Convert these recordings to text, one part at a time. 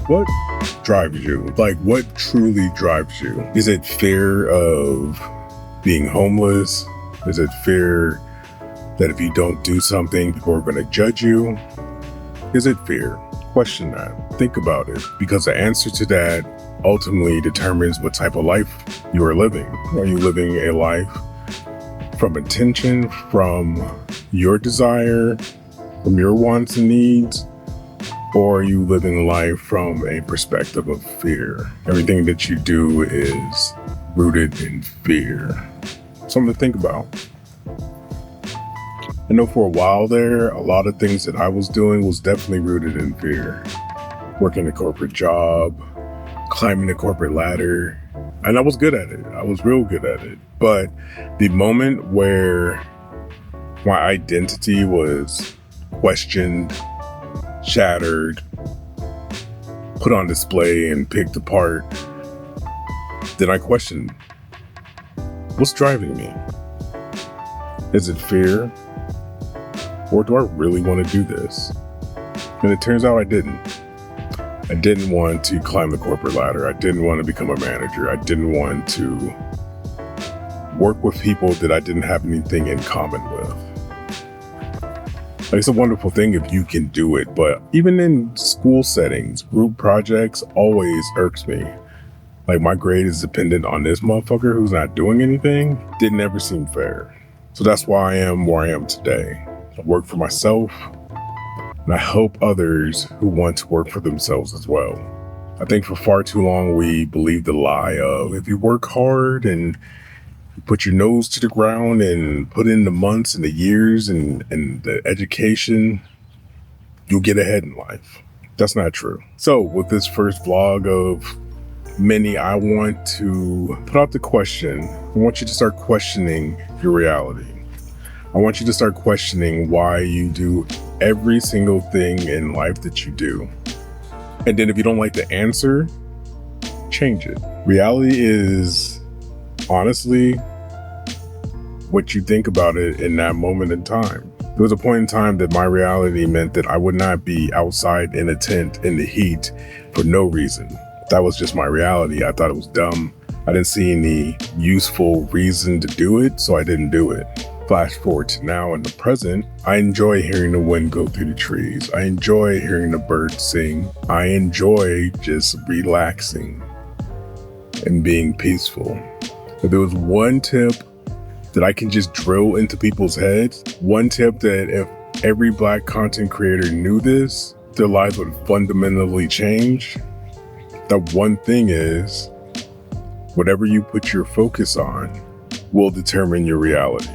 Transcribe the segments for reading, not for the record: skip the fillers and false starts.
What drives you? Like, what truly drives you? Is it fear of being homeless? Is it fear that if you don't do something, people are going to judge you? Is it fear? Question that. Think about it, because the answer to that ultimately determines what type of life you are living. Are you living a life from intention, from your desire, from your wants and needs? Or are you living life from a perspective of fear? Everything that you do is rooted in fear. Something to think about. I know for a while there, a lot of things that I was doing was definitely rooted in fear. Working a corporate job, climbing the corporate ladder, and I was good at it. I was real good at it. But the moment where my identity was questioned, shattered, put on display, and picked apart, then I questioned, what's driving me? Is it fear? Or do I really want to do this? And it turns out I didn't. I didn't want to climb the corporate ladder. I didn't want to become a manager. I didn't want to work with people that I didn't have anything in common with. Like, it's a wonderful thing if you can do it, but even in school settings, group projects always irks me. Like, my grade is dependent on this motherfucker who's not doing anything. Didn't ever seem fair. So that's why I am where I am today. I work for myself, and I help others who want to work for themselves as well. I think for far too long, we believed the lie of if you work hard and you put your nose to the ground and put in the months and the years and the education, you'll get ahead in life. That's not true. So with this first vlog of many, I want to put out the question. I want you to start questioning your reality. I want you to start questioning why you do every single thing in life that you do. And then if you don't like the answer, change it. Reality is honestly what you think about it in that moment in time. There was a point in time that my reality meant that I would not be outside in a tent in the heat for no reason. That was just my reality. I thought it was dumb. I didn't see any useful reason to do it, so I didn't do it. Flash forward to now in the present, I enjoy hearing the wind go through the trees. I enjoy hearing the birds sing. I enjoy just relaxing and being peaceful. If there was one tip that I can just drill into people's heads, one tip that if every Black content creator knew this, their lives would fundamentally change. That one thing is, whatever you put your focus on will determine your reality.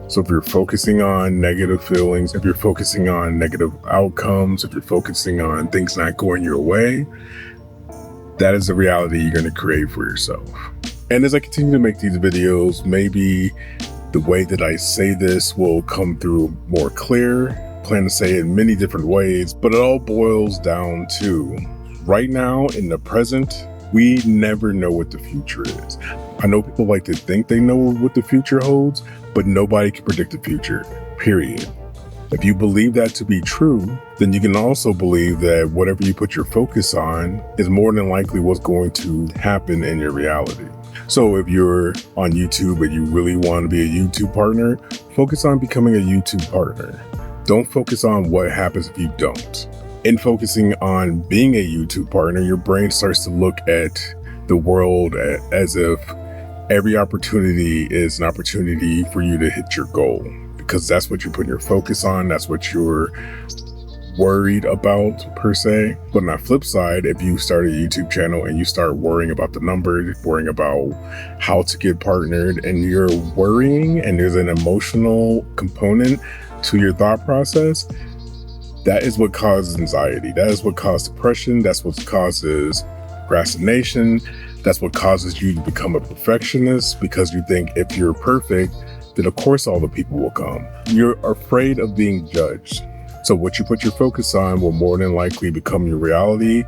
So if you're focusing on negative feelings, if you're focusing on negative outcomes, if you're focusing on things not going your way, that is the reality you're going to create for yourself. And as I continue to make these videos, maybe the way that I say this will come through more clear. I plan to say it in many different ways, but it all boils down to right now in the present, we never know what the future is. I know people like to think they know what the future holds, but nobody can predict the future, period. If you believe that to be true, then you can also believe that whatever you put your focus on is more than likely what's going to happen in your reality. So if you're on YouTube and you really want to be a YouTube partner, focus on becoming a YouTube partner. Don't focus on what happens if you don't. In focusing on being a YouTube partner, your brain starts to look at the world as if every opportunity is an opportunity for you to hit your goal, because that's what you're putting your focus on. That's what you're worried about per se. But on the flip side, if you start a YouTube channel and you start worrying about the numbers, worrying about how to get partnered, and you're worrying and there's an emotional component to your thought process, that is what causes anxiety. That is what causes depression. That's what causes procrastination. That's what causes you to become a perfectionist, because you think if you're perfect, then of course all the people will come. You're afraid of being judged. So what you put your focus on will more than likely become your reality.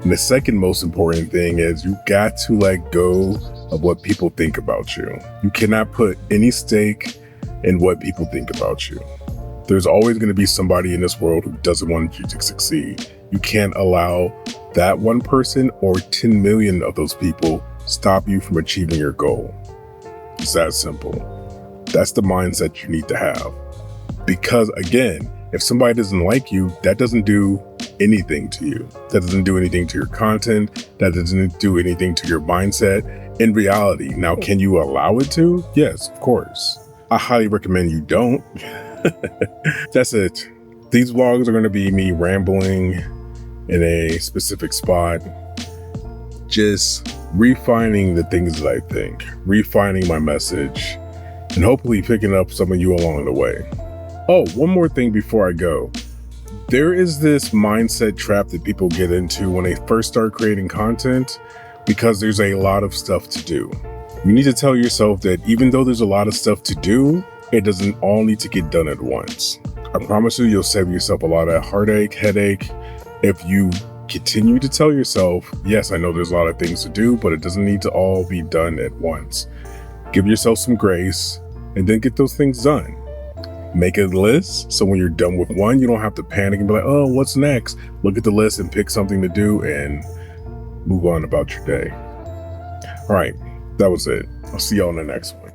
And the second most important thing is you got to let go of what people think about you. You cannot put any stake in what people think about you. There's always going to be somebody in this world who doesn't want you to succeed. You can't allow that one person or 10 million of those people stop you from achieving your goal. It's that simple. That's the mindset you need to have. Because again, if somebody doesn't like you, that doesn't do anything to you. That doesn't do anything to your content. That doesn't do anything to your mindset. In reality, now, can you allow it to? Yes, of course. I highly recommend you don't. That's it. These vlogs are going to be me rambling in a specific spot, just refining the things that I think, refining my message, and hopefully picking up some of you along the way. Oh, one more thing before I go. There is this mindset trap that people get into when they first start creating content because there's a lot of stuff to do. You need to tell yourself that even though there's a lot of stuff to do, it doesn't all need to get done at once. I promise you, you'll save yourself a lot of heartache, headache, if you continue to tell yourself, yes, I know there's a lot of things to do, but it doesn't need to all be done at once. Give yourself some grace and then get those things done. Make a list so when you're done with one, you don't have to panic and be like, oh, what's next? Look at the list and pick something to do and move on about your day. All right, that was it. I'll see y'all in the next one.